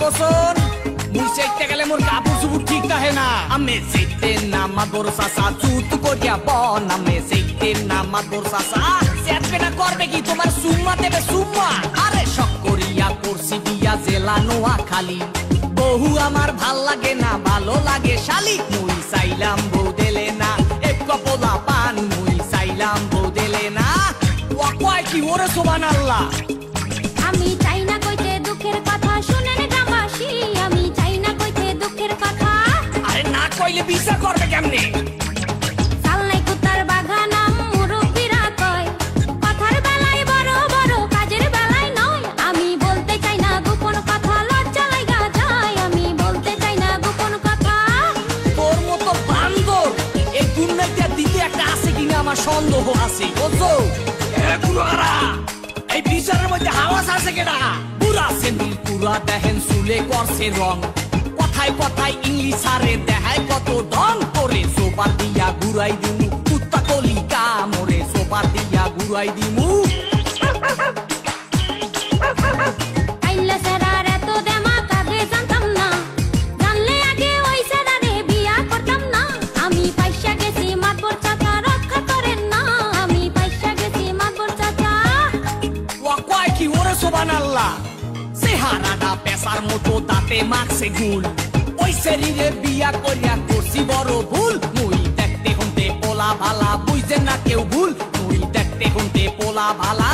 বসন মুই চাইতে গেলে মোর কাপড় চুপুর ঠিক থাকে না আমি চাইতে না মাদর চাচা চুত করিয়া বন আমি চাইতে না মাদর চাচা চেতবে না করবে কি তোমার সুম্মা দেবে সুম্মা আরে শখ করিয়া করছি বিয়া জেলা নোয়া খালি বহু আমার ভাল লাগে না ভালো লাগে শালি মুই চাইলাম বউ দেলে না এক কপলা পান মুই চাইলাম বউ দেলে না ওয়া কয় কি ওরে সুবহানাল্লাহ আমি চাই না কইতে দুঃখের কথা শুনেন গ্রামবাসী আমি চাই না কইতে দুঃখের কথা আরে না কইলে বিচার করবে কেমনে সালনাই কুতার বাগানাম মুরব্বিরা কয় কথার বেলায় বড় বড় কাজের বেলায় নয় আমি বলতে চাই না গোপন কথা লজ্জা লাগা যায় আমি বলতে চাই না গোপন কথা তোর মতো বান্দর এই দুনিয়াতে দিতে একটা আছে কিনা আমার সন্দেহ আছে বুঝছো এ গুরারা এই বিচারের মধ্যে হাওয়াস আছে কেডা পুরা সেন্দিল পুরা দেখেন চুলে করছে রং কথায় কথায় ইংলিশ আরে দেখায় কত ঢং করে সোপার দিয়া ঘুরাই দিমু কুত্তা কলি কামড়ে সোপার দিয়া ঘুরাই দিমু আইলা সেরার এত দেমা কাবে জানতাম না জানলে আগে ওই সেরারে বিয়া করতাম না আমি পয়সা গেছি মাতবর চাচা রক্ষা করেন না আমি পয়সা গেছি মাতবর চাচা ওয়া কয় কি ওরে সুবহানাল্লাহ চেহারাটা পেশার মতো দাঁতে মাখছে গুল ওই শরীরে বিয়া করিয়া করছি বড় ভুল মুই দেখতে হতে পোলা ভালা বুঝছে না কেউ ভুল মুই দেখতে হতে পোলা ভালা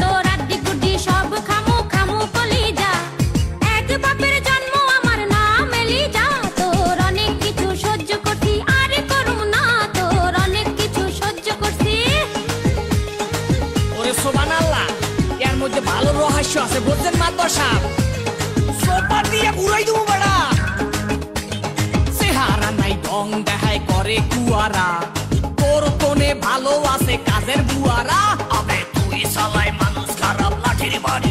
তোর আড্ডি গুড্ডি সব খামু খামু কলিজা এক বাপের জন্ম আমার নাম এলিজা তোর অনেক কিছু সহ্য করছি আর করুম না তোর অনেক কিছু সহ্য করছি ওরে সুবহানাল্লাহ এর মধ্যে ভালো রহস্য আছে বুঝছেন মাতবর সাহেব সোপা দিয়ে ঘুরাই দেবো বেড়া চেহারা নাই ঢং দেখায় করে কুয়ারা তোর তোনে ভালো আছে কাজের বুয়ারা আবে তুই সালাই মানুষ খারাপ লাঠির বাড়ি